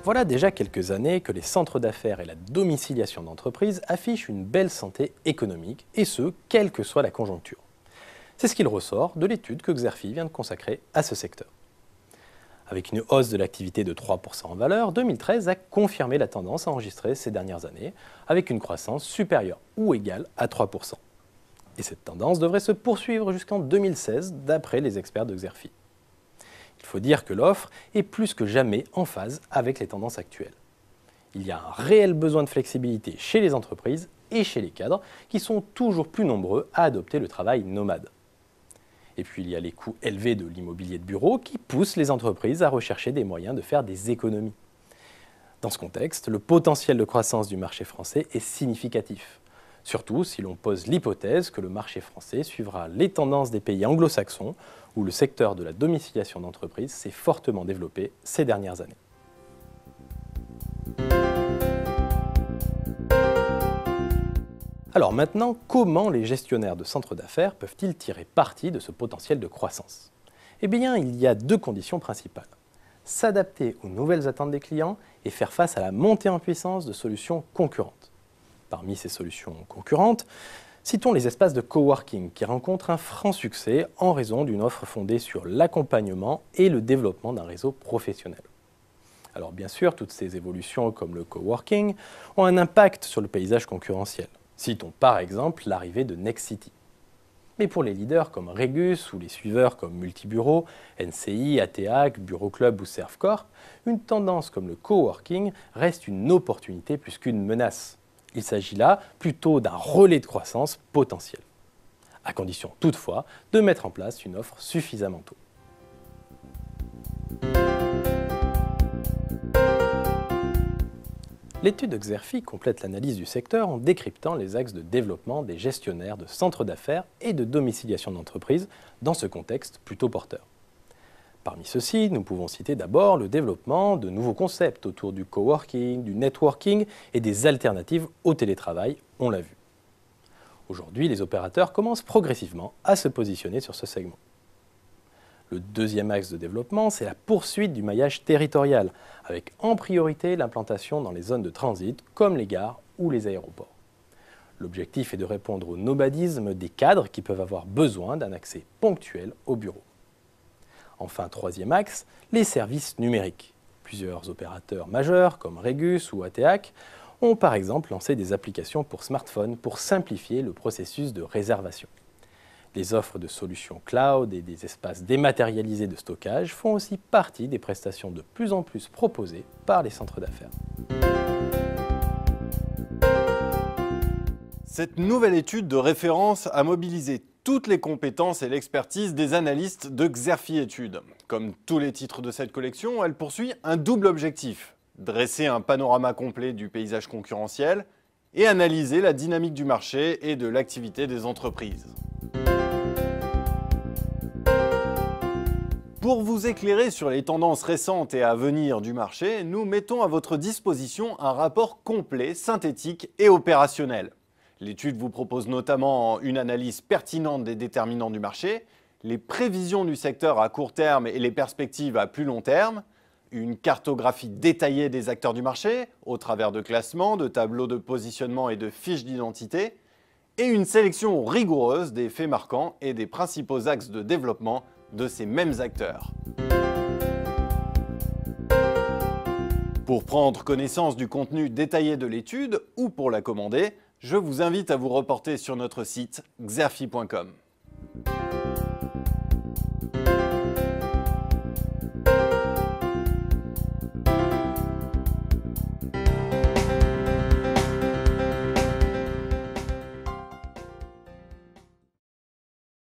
Voilà déjà quelques années que les centres d'affaires et la domiciliation d'entreprises affichent une belle santé économique, et ce, quelle que soit la conjoncture. C'est ce qu'il ressort de l'étude que Xerfi vient de consacrer à ce secteur. Avec une hausse de l'activité de 3% en valeur, 2013 a confirmé la tendance enregistrée ces dernières années, avec une croissance supérieure ou égale à 3%. Et cette tendance devrait se poursuivre jusqu'en 2016, d'après les experts de Xerfi. Il faut dire que l'offre est plus que jamais en phase avec les tendances actuelles. Il y a un réel besoin de flexibilité chez les entreprises et chez les cadres, qui sont toujours plus nombreux à adopter le travail nomade. Et puis il y a les coûts élevés de l'immobilier de bureau qui poussent les entreprises à rechercher des moyens de faire des économies. Dans ce contexte, le potentiel de croissance du marché français est significatif. Surtout si l'on pose l'hypothèse que le marché français suivra les tendances des pays anglo-saxons, où le secteur de la domiciliation d'entreprises s'est fortement développé ces dernières années. Alors maintenant, comment les gestionnaires de centres d'affaires peuvent-ils tirer parti de ce potentiel de croissance? Eh bien, il y a deux conditions principales. S'adapter aux nouvelles attentes des clients et faire face à la montée en puissance de solutions concurrentes. Parmi ces solutions concurrentes, citons les espaces de coworking qui rencontrent un franc succès en raison d'une offre fondée sur l'accompagnement et le développement d'un réseau professionnel. Alors bien sûr, toutes ces évolutions comme le coworking ont un impact sur le paysage concurrentiel. Citons par exemple l'arrivée de Nexity. Mais pour les leaders comme Regus ou les suiveurs comme Multibureau, NCI, ATAC, Bureau Club ou Servcorp, une tendance comme le coworking reste une opportunité plus qu'une menace. Il s'agit là plutôt d'un relais de croissance potentiel, à condition toutefois de mettre en place une offre suffisamment tôt. L'étude de Xerfi complète l'analyse du secteur en décryptant les axes de développement des gestionnaires de centres d'affaires et de domiciliation d'entreprises dans ce contexte plutôt porteur. Parmi ceux-ci, nous pouvons citer d'abord le développement de nouveaux concepts autour du coworking, du networking et des alternatives au télétravail, on l'a vu. Aujourd'hui, les opérateurs commencent progressivement à se positionner sur ce segment. Le deuxième axe de développement, c'est la poursuite du maillage territorial, avec en priorité l'implantation dans les zones de transit comme les gares ou les aéroports. L'objectif est de répondre au nomadisme des cadres qui peuvent avoir besoin d'un accès ponctuel au bureau. Enfin, troisième axe, les services numériques. Plusieurs opérateurs majeurs, comme Regus ou ATAC, ont par exemple lancé des applications pour smartphones pour simplifier le processus de réservation. Les offres de solutions cloud et des espaces dématérialisés de stockage font aussi partie des prestations de plus en plus proposées par les centres d'affaires. Cette nouvelle étude de référence a mobilisé toutes les compétences et l'expertise des analystes de Xerfi Études. Comme tous les titres de cette collection, elle poursuit un double objectif: dresser un panorama complet du paysage concurrentiel et analyser la dynamique du marché et de l'activité des entreprises. Pour vous éclairer sur les tendances récentes et à venir du marché, nous mettons à votre disposition un rapport complet, synthétique et opérationnel. L'étude vous propose notamment une analyse pertinente des déterminants du marché, les prévisions du secteur à court terme et les perspectives à plus long terme, une cartographie détaillée des acteurs du marché au travers de classements, de tableaux de positionnement et de fiches d'identité, et une sélection rigoureuse des faits marquants et des principaux axes de développement de ces mêmes acteurs. Pour prendre connaissance du contenu détaillé de l'étude ou pour la commander, je vous invite à vous reporter sur notre site xerfi.com.